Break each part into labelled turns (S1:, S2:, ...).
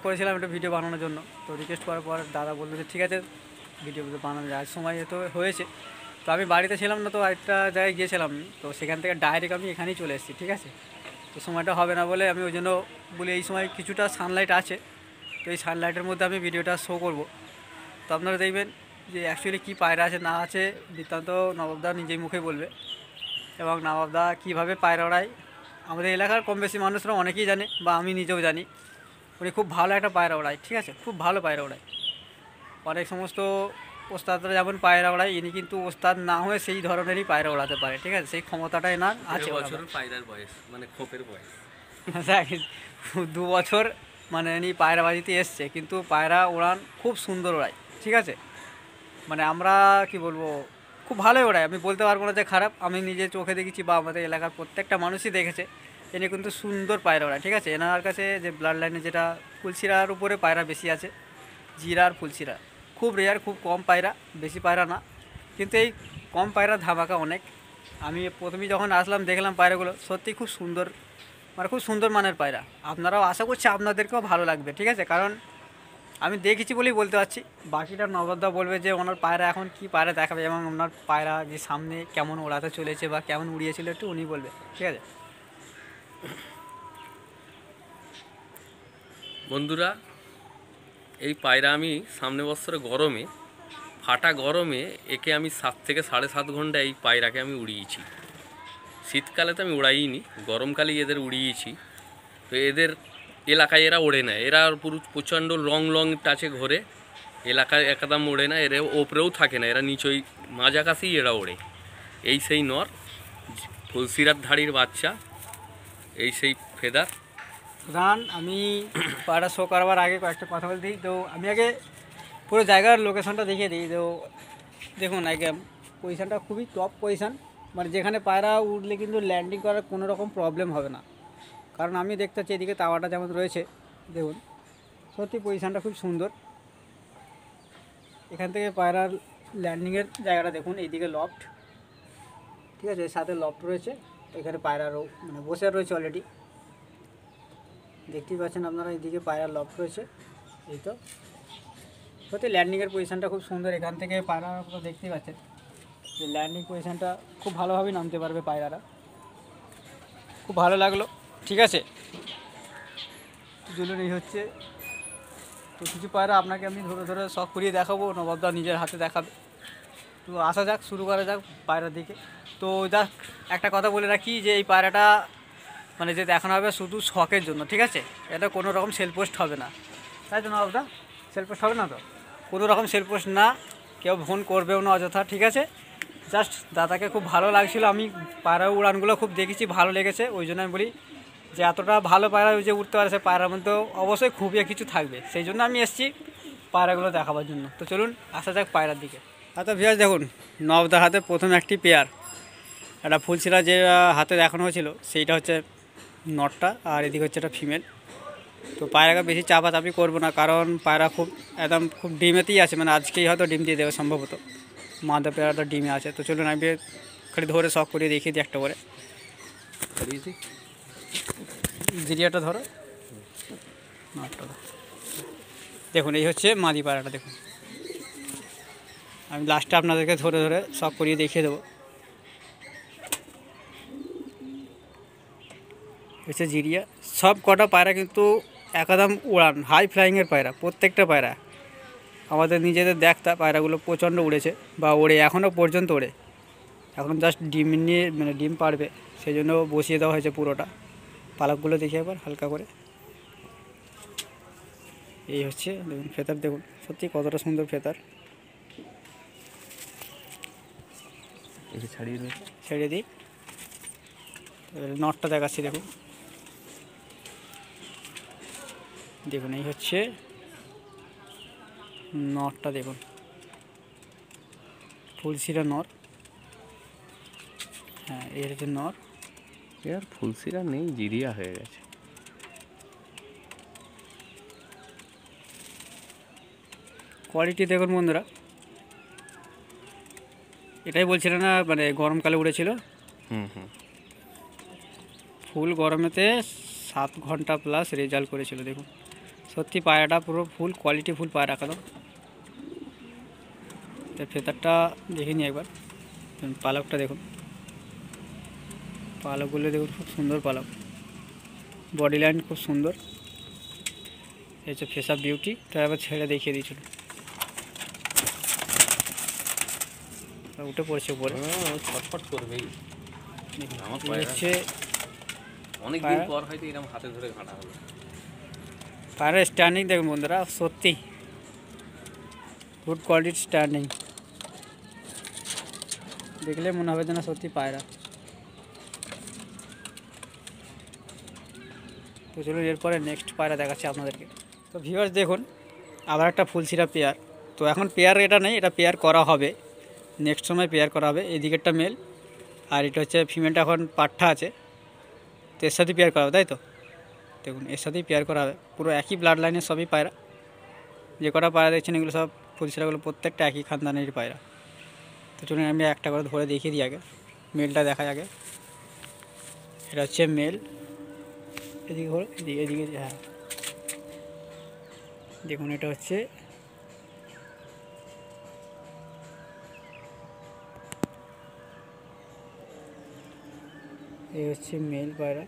S1: করেছিলাম একটা ভিডিও বানানোর জন্য। তো রিকোয়েস্ট করার পর দাদা বললো যে ঠিক আছে ভিডিও বানানো যায়, সময় তো হয়েছে। তো আমি বাড়িতে ছিলাম না, তো একটা জায়গায় গিয়েছিলাম, তো সেখান থেকে ডাইরেক্ট আমি এখানেই চলে এসেছি, ঠিক আছে। তো সময়টা হবে না বলে আমি ওই জন্য বলি এই সময় কিছুটা সানলাইট আছে, তো এই সানলাইটের মধ্যে আমি ভিডিওটা শো করব। তো আপনারা দেখবেন যে অ্যাকচুয়ালি কী পায়রা আছে না আছে বৃত্তান্ত নবাবদা নিজেই মুখে বলবে, এবং নবাবদা কীভাবে পায়রা ওড়ায় আমাদের এলাকার কম বেশি মানুষরা অনেকেই জানে, বা আমি নিজেও জানি। উনি খুব ভালো একটা পায়রা ওড়ায়, ঠিক আছে, খুব ভালো পায়রা ওড়ায়। অনেক সমস্ত ওস্তাদরা যেমন পায়রা ওড়ায়, ইনি কিন্তু ওস্তাদ না হয়ে সেই ধরনেরই পায়রা ওড়াতে পারে, ঠিক আছে, সেই ক্ষমতাটা এনার আছে।
S2: পায়রার বয়স মানে খোপের বয়স
S1: 2 বছর মানে ইনি পায়রাবাজিতে এসছে, কিন্তু পায়রা ওড়ান খুব সুন্দর ওড়ায়, ঠিক আছে। মানে আমরা কি বলবো, খুব ভালোই ওড়ায়, আমি বলতে পারবো না যে খারাপ। আমি নিজে চোখে দেখেছি বা আমাদের এলাকার প্রত্যেকটা মানুষই দেখেছে, এনে কিন্তু সুন্দর পায়রা ওড়ায়, ঠিক আছে। এনার কাছে যে ব্লাড লাইনে যেটা ফুলশিরার উপরে পায়রা বেশি আছে, জিরা আর ফুলশিরা খুব রেয়ার, খুব কম পায়রা, বেশি পায়রা না, কিন্তু এই কম পায়রা ধামাকা অনেক। আমি প্রথমেই যখন আসলাম দেখলাম পায়রাগুলো সত্যি খুব সুন্দর, মানে খুব সুন্দর মানের পায়রা। আপনারাও আশা করছি আপনাদেরকেও ভালো লাগবে, ঠিক আছে, কারণ আমি দেখেছি বলেই বলতে পারছি। বাকিটা নবাবদা বলবে যে ওনার পায়রা এখন কি পায়রা দেখাবে, এবং ওনার পায়রা যে সামনে কেমন ওড়াতে চলেছে বা কেমন উড়িয়েছিল একটু উনি বলবে, ঠিক আছে।
S2: বন্ধুরা, এই পায়রা আমি সামনে বছরে গরমে, ফাটা গরমে একে আমি 7 থেকে 7.5 ঘন্টা এই পায়রাকে আমি উড়িয়েছি। শীতকালে তো আমি উড়াইনি, গরমকালেই এদের উড়িয়েছি। তো এদের এলাকায় এরা ওড়ে না, এরা পুরো প্রচণ্ড লং টাচে ঘোরে, এলাকায় একদম ওড়ে না, এরা ওপরেও থাকে না, এরা নিচই মাঝাকাছেই এরা ওড়ে। এই সেই নর, ফুলশিরার ধাড়ির বাচ্চা, এই সেই ফেদার
S1: রান। আমি পায়রা শো করবার আগে কয়েকটা কথা বলতে দিই, তো আমি আগে পুরো জায়গার লোকেশনটা দেখিয়ে দিই। তো দেখুন আগে পজিশানটা খুবই টপ পজিশান, মানে যেখানে পায়রা উঠলে কিন্তু ল্যান্ডিং করার কোনো রকম প্রবলেম হবে না। কারণ আমি দেখতে পাচ্ছি এদিকে টাওয়ারটা যেমন রয়েছে, দেখুন সত্যি পজিশানটা খুব সুন্দর। এখান থেকে পায়রার ল্যান্ডিংয়ের জায়গাটা দেখুন, এইদিকে লফট, ঠিক আছে, এর সাথে লফট রয়েছে, এখানে পায়রারও মানে বসে রয়েছে অলরেডি, দেখতেই পাচ্ছেন আপনারা, এইদিকে পায়রার লফট রয়েছে। এই তো সত্যি ল্যান্ডিংয়ের পজিশানটা খুব সুন্দর। এখান থেকে পায়রা দেখতেই পাচ্ছেন যে ল্যান্ডিং পজিশানটা খুব ভালোভাবেই নামতে পারবে পায়রারা, খুব ভালো লাগলো, ঠিক আছে। চলুন এই হচ্ছে, তো কিছু পায়রা আপনাকে আমি ধরে ধরে শখ করিয়ে দেখাবো, নবাবদা নিজের হাতে দেখাবে। তো আসা যাক, শুরু করা যাক পায়রার দিকে। তো যাক একটা কথা বলে রাখি যে এই পায়রাটা মানে যে দেখানো হবে শুধু শখের জন্য, ঠিক আছে, এটা কোনো রকম সেল পোস্ট হবে না, তাই তো নবাবদা? সেল পোস্ট হবে না তো, কোনো রকম সেল পোস্ট না, কেউ ফোন করবেও না অযথা, ঠিক আছে। জাস্ট দাদাকে খুব ভালো লাগছিলো, আমি পায়রা উড়ানগুলো খুব দেখেছি, ভালো লেগেছে, ওই জন্য আমি বলি যে এতটা ভালো পায়রা যে উঠতে পারে সে পায়রার মধ্যেও অবশ্যই খুবই কিছু থাকবে, সেই জন্য আমি এসেছি পায়রাগুলো দেখাবার জন্য। তো চলুন আসা যাক পায়রার দিকে। আচ্ছা ভিউয়ার্স দেখুন, নবাবদার হাতে প্রথম একটি পেয়ার, একটা ফুলশিরা যে হাতে দেখানো হয়েছিল সেইটা হচ্ছে নটটা, আর এদিকে হচ্ছে একটা ফিমেল। তো পায়রাকে বেশি চাপাচাপি করবো না, কারণ পায়রা খুব একদম খুব ডিমেতেই আছে, মানে আজকেই হয়তো ডিম দিয়ে দেবে সম্ভবত, মাদা পেয়ারাটা ডিমে আছে। তো চলুন আমি খালি ধরে শখ করিয়ে দেখিয়ে দিই একটা করে। জিরিয়াটা ধরো, নটটা দেখুন, এই হচ্ছে মাদি পায়রাটা, দেখুন আমি লাস্টে আপনাদেরকে ধরে ধরে শখ করিয়ে দেখিয়ে দেবো। হচ্ছে জিরিয়া। সব কটা পায়রা কিন্তু একদম উড়ান, হাই ফ্লাইংয়ের পায়রা, প্রত্যেকটা পায়রা আমাদের নিজেদের দেখতা পায়রাগুলো প্রচণ্ড উড়েছে বা ওড়ে, এখনও পর্যন্ত ওড়ে, এখন জাস্ট ডিম নিয়ে মানে ডিম পাড়বে, সেই জন্য বসিয়ে দেওয়া হয়েছে পুরোটা। পালকগুলো দেখি একবার হালকা করে, এই হচ্ছে দেখুন ফেতার, দেখুন সত্যি কতটা সুন্দর ফেতার। ছেড়ে দিই, নটটা দেখাচ্ছি, দেখুন দেখুন এই হচ্ছে নটটা, দেখুন ফুলশিরা নর, হ্যাঁ এই হচ্ছে নর।
S2: এর ফুলশিরা নেই, জিরিয়া হয়ে গেছে।
S1: কোয়ালিটি দেখুন বন্ধুরা, এটাই বলছিলেন না মানে গরমকালে উড়েছিল, ফুল গরমেতে 7 ঘন্টা প্লাস রেজাল্ট করেছিল, দেখুন সত্যি পায়রাটা পুরো ফুল কোয়ালিটি ফুল পায়রা একদম। তার ফেদারটা দেখে নিই একবার, পালকটা দেখুন, পালকগুলো দেখুন খুব সুন্দর পালক, বডি লাইন খুব সুন্দর। এই হচ্ছে ফেস অফ বিউটি। তো একবার ছেড়ে দেখিয়ে দিয়েছিল, উঠে পড়ছে উপরে,
S2: ছটফট করবেই। আমার
S1: এই
S2: পায়রা
S1: হচ্ছে
S2: অনেকদিন পর হয়তো এরকম হাতে ধরে ঘাটা হলো।
S1: পায়রা স্ট্যান্ডিং দেখুন বন্ধুরা, সত্যি গুড কোয়ালিটির স্ট্যান্ডিং, দেখলে মনে হবে যেন সত্যি পায়রা। তো চলুন এরপরে নেক্সট পায়রা দেখাচ্ছি আপনাদেরকে। তো ভিউয়ার্স দেখুন, আবার একটা ফুলশিরা পেয়ার। তো এখন পেয়ার এটা নেই, এটা পেয়ার করা হবে, নেক্সট সময় পেয়ার করা হবে। এই দিকেরটা মেল আর এটা হচ্ছে ফিমেলটা এখন পাঠা আছে, তো এর সাথেই পেয়ার করা হবে, তাই তো দেখুন এর সাথেই পেয়ার করা হবে। পুরো একই ব্লাড লাইনের সবই পায়রা, যে কটা পায়রা দেখছেন এগুলো সব ফুলশিরাগুলো প্রত্যেকটা একই খানদানের পায়রা। তো চলুন আমি একটা করে ধরে দেখিয়ে দিই, আগে মেলটা দেখাই আগে। এটা হচ্ছে মেল, এদিকে ঘোর, এদিকে এদিকে, হ্যাঁ দেখুন এটা হচ্ছে এই হচ্ছে মেল পায়রা।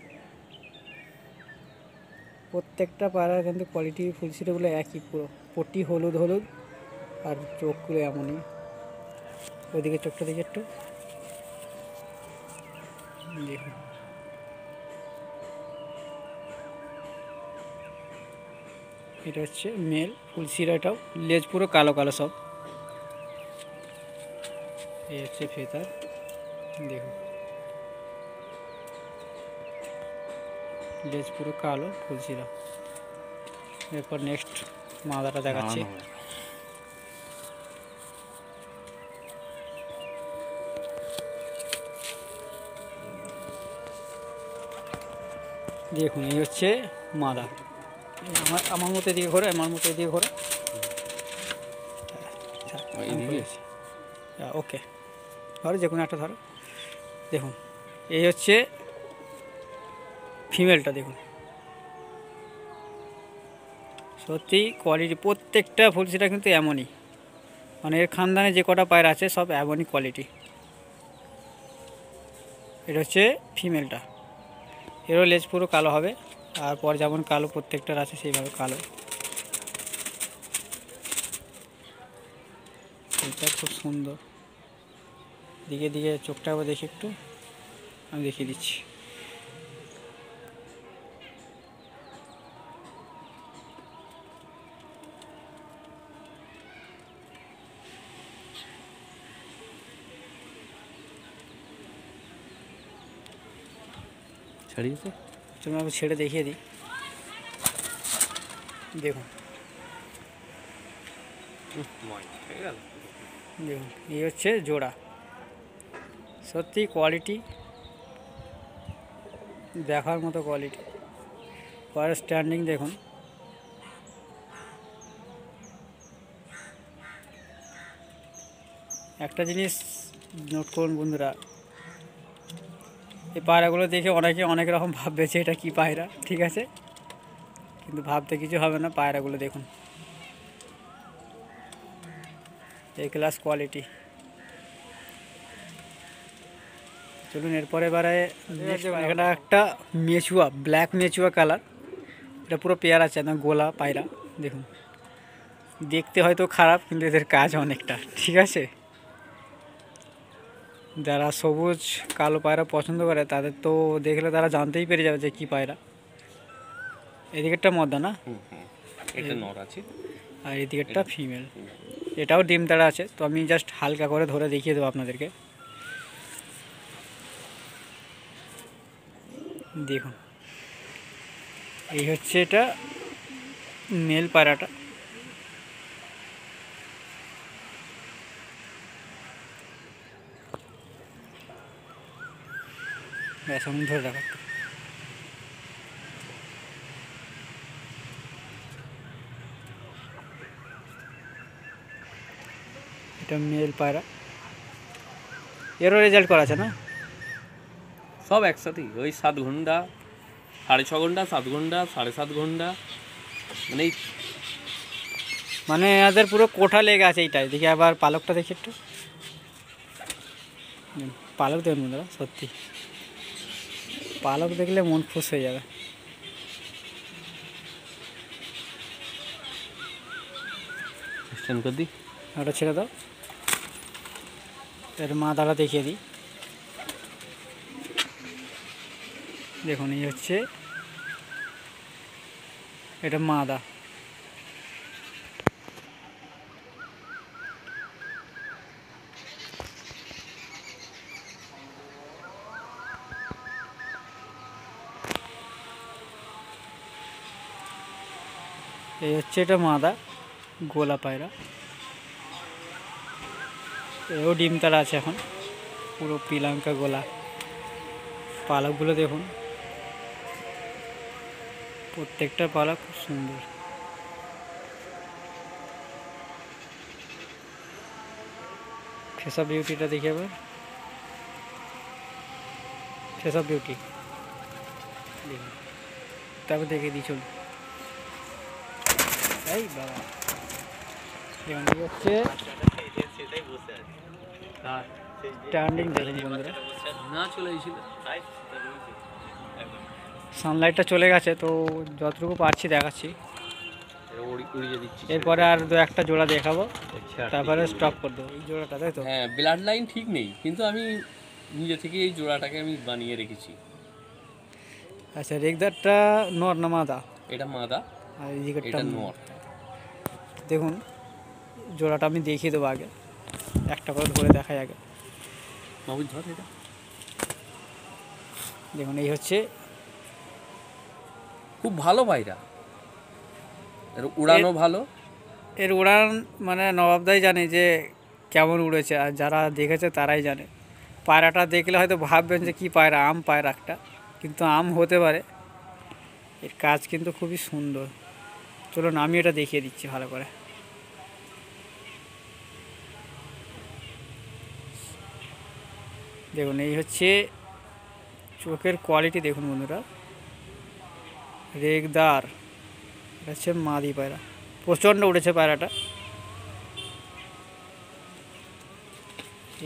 S1: প্রত্যেকটা পায়রা কিন্তু কোয়ালিটি ফুলশিরাগুলো একই, পুরো পটি হলুদ হলুদ আর চোখগুলো এমনই। ওইদিকে চোখটা দিকে একটু দেখুন, এটা হচ্ছে মেল ফুলশিরাটাও, লেজ পুরো কালো কালো সব। এই হচ্ছে ফেদার দেখুন, লেজ পুরো কালো ফুলশিরা। এরপর নেক্সট মাদাটা দেখাচ্ছি। দেখুন এই হচ্ছে মাদা, আমার মতো এদিকে ঘোরে, আমার মতো এদিকে ঘোরে, ওকে ধরো যে কোনো একটা ধরো। দেখুন এই হচ্ছে ফিমেলটা, দেখুন সত্যি কোয়ালিটি প্রত্যেকটা ফুলশিরা কিন্তু এমনই, মানে এর খানদানে যে কটা পায়রা আছে সব এমনই কোয়ালিটি। এটা হচ্ছে ফিমেলটা, এরও লেজ পুরো কালো হবে, আর পর যেমন কালো প্রত্যেকটার আছে সেইভাবে কালো। এটা খুব সুন্দর, দিকে দিকে চোখটা আবার দেখি একটু, আমি দেখিয়ে দিচ্ছি।
S2: ছাড়িয়েছে,
S1: তুমি আমি ছেড়ে দেখিয়ে দিই, দেখুন দেখুন এই হচ্ছে জোড়া, সত্যি কোয়ালিটি দেখার মতো কোয়ালিটি। পরে স্ট্যান্ডিং দেখুন, একটা জিনিস নোট করুন বন্ধুরা, এই পায়রাগুলো দেখে অনেকে অনেক রকম ভাববে যে এটা কী পায়রা, ঠিক আছে, কিন্তু ভাবতে কিছু হবে না। পায়রাগুলো দেখুন, এই ক্লাস কোয়ালিটি। চলুন এরপরে এবারে এখানে একটা মেচুয়া, ব্ল্যাক মেচুয়া কালার, এটা পুরো পেয়ার আছে একদম গোলা পায়রা। দেখুন দেখতে হয়তো খারাপ, কিন্তু এদের কাজ অনেকটা, ঠিক আছে। যারা সবুজ কালো পায়রা পছন্দ করে তাদের তো দেখলে তারা জানতেই পেরে যাবে যে কী পায়রা। এদিকেরটা মদ্দা না,
S2: এটা নর আছে,
S1: আর এদিকেরটা ফিমেল, এটাও ডিম তাড়া আছে। তো আমি জাস্ট হালকা করে ধরে দেখিয়ে দেবো আপনাদেরকে। দেখুন এই হচ্ছে এটা মেল পায়রাটা, ব্যাস আমি ধরে রাখো। এটা মেল পায়রা, এরও রেজাল্ট করা আছে না,
S2: সব একসাথেই ওই 7 ঘন্টা, 6.5 ঘন্টা, 7 ঘন্টা, 7.5 ঘন্টা, মানে এই
S1: মানে এদের পুরো কোঠা লেগে আছে এইটাই। দেখি আবার পালকটা দেখি একটু, পালক দেখুন বন্ধুরা, সত্যি পালক দেখলে মন খুশ হয়ে যাবে।
S2: স্ট্যান্ড করে দিই।
S1: ওটা ছেড়ে দাও, এর মাদাটা দেখিয়ে দিই। দেখুন এই হচ্ছে এটা মাদা। এই হচ্ছে এটা মাদা গোলা পায়রা। এও ডিম তারা আছে এখন, পুরো পিলাঙ্কা গোলা। পালকগুলো দেখুন, প্রত্যেকটা পালক খুব সুন্দর। ফেস অফ বিউটিটা দেখি আবার, ফেস অফ বিউটি দেখুন, তারপর দেখে দিই চলুন। এই বাবা, যেমন হচ্ছে স্ট্যান্ডিং দেখুন বন্ধুরা,
S2: না চলে এসেছিল।
S1: সানলাইটটা চলে গেছে, তো যতটুকু পারছি দেখাচ্ছি।
S2: উড়িয়ে দিচ্ছি।
S1: এরপরে আর দু একটা জোড়া দেখাবো, তারপরে স্টপ করে দেবো। এই জোড়াটা তাই তো?
S2: হ্যাঁ, ব্লাড লাইন ঠিক নেই, কিন্তু আমি নিজে থেকে এই জোড়াটাকে আমি বানিয়ে রেখেছি।
S1: আচ্ছা, রেগদারটা নর না মাদা?
S2: এটা মাদা,
S1: আর এইদিকেরটা
S2: এটা
S1: নর।
S2: নর।
S1: দেখুন জোড়াটা আমি দেখিয়ে দেবো আগে, একটা করে ধরে দেখাই আগে।
S2: বাবু ধর এটা।
S1: দেখুন এই হচ্ছে,
S2: খুব ভালো পায়রা, এর উড়ানো ভালো।
S1: এর উড়ান মানে নবাবদাই জানে যে কেমন উড়েছে, আর যারা দেখেছে তারাই জানে। পায়রাটা দেখলে হয়তো ভাববেন যে কী পায়রা, আম পায়রা একটা, কিন্তু আম হতে পারে। এর কাজ কিন্তু খুবই সুন্দর। চলুন আমি এটা দেখিয়ে দিচ্ছি ভালো করে। দেখুন এই হচ্ছে চোখের কোয়ালিটি, দেখুন বন্ধুরা, রেগদার। এটা হচ্ছে মাদি পায়রা, প্রচণ্ড উড়েছে পায়রাটা।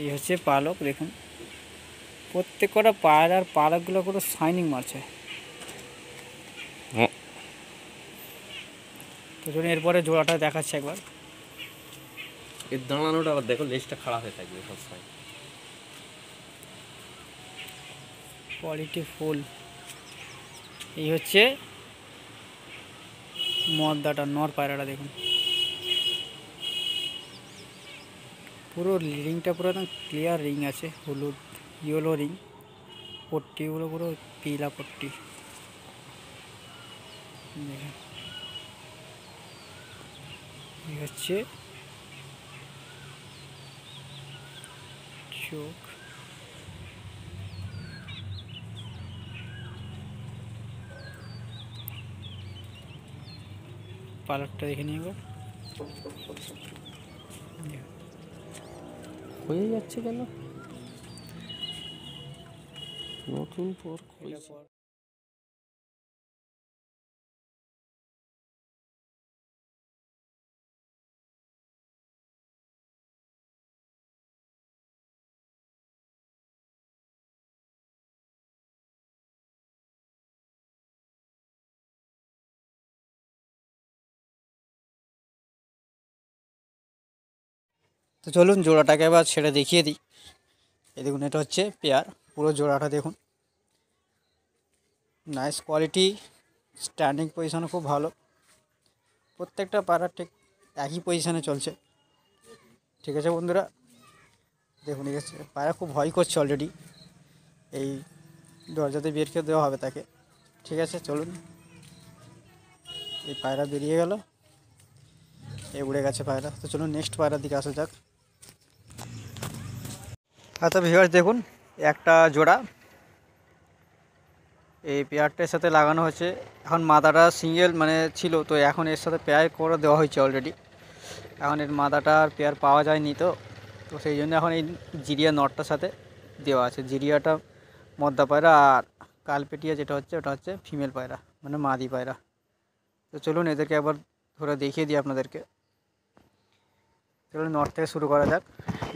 S1: এই হচ্ছে পালক, দেখুন প্রত্যেক কটা পায়রার পালকগুলো পুরো শাইনিং মারছে। তো চলুন এরপরে জোড়াটা দেখাচ্ছে একবার।
S2: এর দাঁড়ানোটা আবার দেখো, লেজটা খাড়া হয়ে থাকবে সবসময়।
S1: Quality full. এই হচ্ছে মদ্দাটা, নর পায়রাটা দেখুন, পুরো রিংটা পুরো একদম ক্লিয়ার রিং আছে, হলুদ ইয়েলো রিং, পট্টিগুলো পুরো পিলা পট্টি। দেখুন এই হচ্ছে চোখ। পালকটা দেখে নিই একবার।
S2: হয়ে যাচ্ছে কেন নতুন পর
S1: তো চলুন জোড়াটাকে এবার ছেড়ে দেখিয়ে দিই। এই দেখুন এটা হচ্ছে পেয়ার, পুরো জোড়াটা দেখুন, নাইস কোয়ালিটি, স্ট্যান্ডিং পজিশনও খুব ভালো। প্রত্যেকটা পায়রা ঠিক একই পজিশানে চলছে। ঠিক আছে বন্ধুরা, দেখুন এই হচ্ছে পায়রা, খুব ভয় করছে অলরেডি, এই দরজাতে বের করে দেওয়া হবে তাকে। ঠিক আছে চলুন, এই পায়রা বেরিয়ে গেল, এই উড়ে গেছে পায়রা। তো চলুন নেক্সট পায়রার দিকে আসা যাক। আচ্ছা ভিউয়ার্স দেখুন, একটা জোড়া এই পেয়ারটার সাথে লাগানো হয়েছে। এখন মাদাটা সিঙ্গেল মানে ছিল, তো এখন এর সাথে পেয়ার করে দেওয়া হয়েছে অলরেডি। এখন এর মাদাটা আর পেয়ার পাওয়া যায়নি, তো তো সেই জন্য এখন এই জিরিয়া নটটার সাথে দেওয়া আছে। জিরিয়াটা মদ্দা পায়রা, আর কালপেটিয়া যেটা হচ্ছে ওটা হচ্ছে ফিমেল পায়রা, মানে মাদি পায়রা। তো চলুন এদেরকে একবার ধরে দেখিয়ে দিই আপনাদেরকে। চলুন নর থেকে শুরু করা যাক।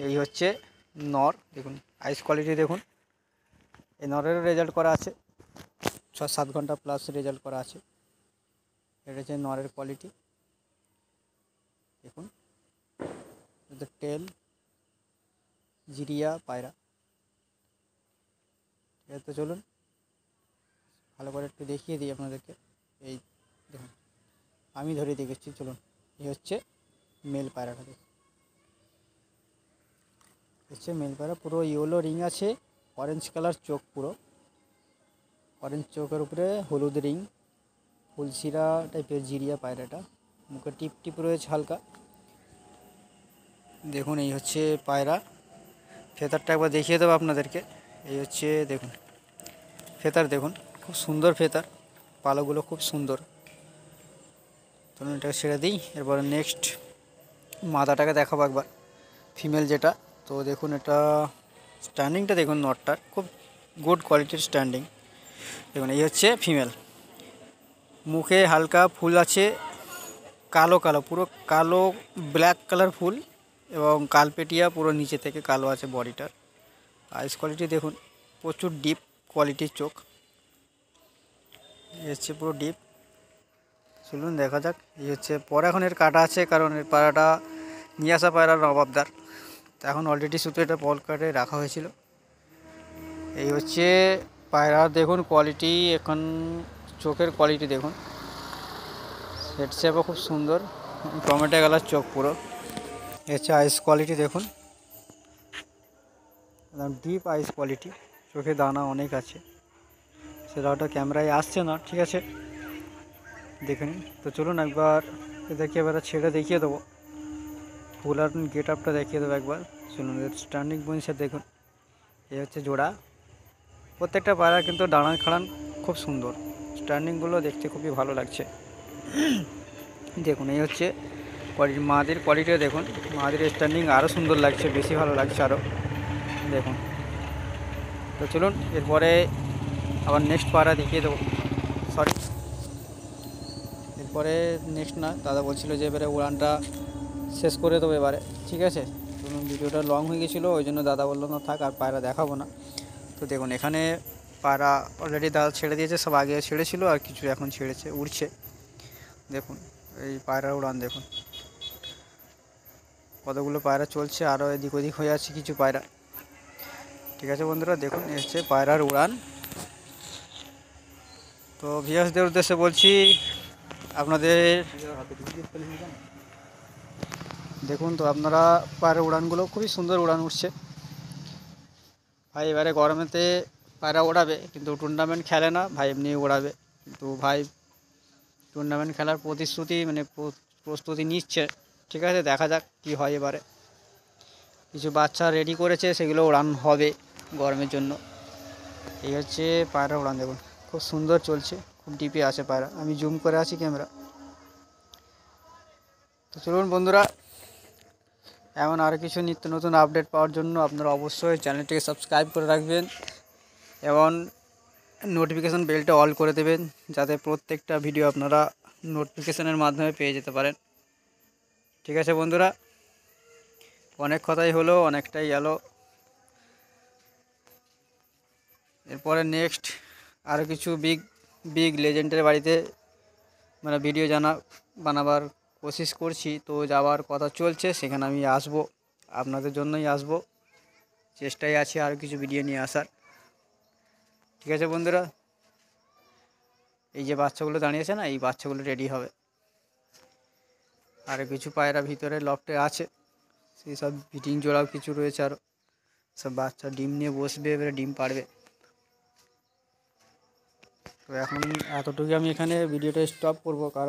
S1: এই হচ্ছে নর, দেখুন আইস কোয়ালিটি দেখুন। এই নরেরও রেজাল্ট করা আছে, 6-7 ঘন্টা প্লাস রেজাল্ট করা আছে। এটা হচ্ছে নরের কোয়ালিটি দেখুন। এদের টেল জিরিয়া পায়রা। ঠিক আছে, তো চলুন ভালো করে একটু দেখিয়ে দিই আপনাদেরকে। এই দেখুন আমি ধরে দেখেছি, চলুন। এই হচ্ছে মেল পায়রাটা দেখুন, হচ্ছে মেল পায়রা। পুরো ইয়েলো রিং আছে, অরেঞ্জ কালার চোখ, পুরো অরেঞ্জ চোখের উপরে হলুদ রিং, ফুলশিরা টাইপের জিরিয়া পায়রাটা। মুখে টিপ টিপ রয়েছে হালকা দেখুন। এই হচ্ছে পায়রা। ফেতারটা একবার দেখিয়ে দেবো আপনাদেরকে। এই হচ্ছে দেখুন ফেতার, দেখুন খুব সুন্দর ফেতার, পালকগুলো খুব সুন্দর। চলুন এটাকে ছেড়ে দিই। এরপরে নেক্সট মাদাটাকে দেখাবো একবার, ফিমেল যেটা। তো দেখুন এটা স্ট্যান্ডিংটা দেখুন, নটটার খুব গুড কোয়ালিটির স্ট্যান্ডিং দেখুন। এই হচ্ছে ফিমেল, মুখে হালকা ফুল আছে, কালো কালো, পুরো কালো ব্ল্যাক কালার ফুল, এবং কালপেটিয়া পুরো নিচে থেকে কালো আছে বডিটার। আইস কোয়ালিটি দেখুন, প্রচুর ডিপ কোয়ালিটির চোখ। এই হচ্ছে পুরো ডিপ। চলুন দেখা যাক। এই হচ্ছে পরে এখন এর কাটা আছে, কারণ এর পায়রাটা নিয়ে আসা পায়রা নবাবদার, তো এখন অলরেডি শুধু এটা বল কাটে রাখা হয়েছিল। এই হচ্ছে পায়রা দেখুন কোয়ালিটি, এখন চোখের কোয়ালিটি দেখুন, হেড শেপও খুব সুন্দর, টমেটো কালার চোখ পুরো। এই হচ্ছে আইস কোয়ালিটি দেখুন, একদম ডিপ আইস কোয়ালিটি, চোখে দানা অনেক আছে, সেটা ওটা ক্যামেরায় আসছে না, ঠিক আছে দেখে নিন। তো চলুন একবার এদেরকে এবার ছেড়ে দেখিয়ে দেবো, ফুল আর গেট আপটা দেখিয়ে দেবো একবার। চলুন স্ট্যান্ডিং পজিশন দেখুন। এই হচ্ছে জোড়া, প্রত্যেকটা পায়রা কিন্তু দাঁড়ান খাড়ান খুব সুন্দর, স্ট্যান্ডিংগুলো দেখতে খুবই ভালো লাগছে দেখুন। এই হচ্ছে কোয়ালিটি, মাদের কোয়ালিটিও দেখুন, মাদের স্ট্যান্ডিং আরও সুন্দর লাগছে, বেশি ভালো লাগছে আরও দেখুন। তো চলুন এরপরে আবার নেক্সট পায়রা দেখিয়ে দেবো, সরি এরপরে নেক্সট না, দাদা বলছিল যে এবারে উড়ানটা শেষ করে দেবো এবারে, ঠিক আছে। চলুন ভিডিওটা লং হয়ে গেছিলো, ওই জন্য দাদা বললো না থাক আর পায়রা দেখাবো না। তো দেখুন এখানে পায়রা অলরেডি দাদা ছেড়ে দিয়েছে, সব আগে ছেড়েছিল আর কিছু এখন ছেড়েছে, উড়ছে দেখুন। এই পায়রার উড়ান দেখুন, কতগুলো পায়রা চলছে, আরও এদিক ওদিক হয়ে আছে কিছু পায়রা। ঠিক আছে বন্ধুরা, দেখুন এসছে পায়রার উড়ান। তো ভিউয়ার্সদের উদ্দেশ্যে বলছি, আপনাদের দেখুন, তো আপনারা পায়রা উড়ানগুলো খুবই সুন্দর উড়ান উঠছে ভাই। এবারে গরমেতে পায়রা ওড়াবে, কিন্তু টুর্নামেন্ট খেলে না ভাই, এমনি ওড়াবে। কিন্তু ভাই টুর্নামেন্ট খেলার প্রতিশ্রুতি মানে প্রস্তুতি নিচ্ছে, ঠিক আছে দেখা যাক কি হয়। এবারে কিছু বাচ্চা রেডি করেছে, সেগুলো উড়ান হবে গরমের জন্য। এই হচ্ছে পায়রা উড়ান দেখুন, খুব সুন্দর চলছে, খুব ডিপে আছে পায়রা, আমি জুম করে আছি ক্যামেরা। তো চলুন বন্ধুরা, এমন আরও কিছু নিত্য নতুন আপডেট পাওয়ার জন্য আপনারা অবশ্যই চ্যানেলটিকে সাবস্ক্রাইব করে রাখবেন এবং নোটিফিকেশান বেলটা অল করে দেবেন, যাতে প্রত্যেকটা ভিডিও আপনারা নোটিফিকেশানের মাধ্যমে পেয়ে যেতে পারেন। ঠিক আছে বন্ধুরা, অনেক কথাই হলো, অনেকটাই গেল। এরপরে নেক্সট আরও কিছু বিগ লেজেন্ডের বাড়িতে মানে ভিডিও বানাবার কোশিশ করছি, তো যাওয়ার কথা চলছে, সেখানে আমি আসব, আপনাদের জন্যই আসব, চেষ্টায় আছি আরও কিছু ভিডিও নিয়ে আসার। ঠিক আছে বন্ধুরা, এই যে বাচ্চাগুলো দাঁড়িয়েছে না, এই বাচ্চাগুলো রেডি হবে। আর কিছু পায়রা ভিতরে লফটে আছে, সেই সব ব্রিডিং জোড়াও কিছু রয়েছে, আরও সব বাচ্চা ডিম নিয়ে বসবে, এবারে ডিম পাড়বে। তো এখন এতটুকু আমি এখানে ভিডিওটা স্টপ করব, কারণ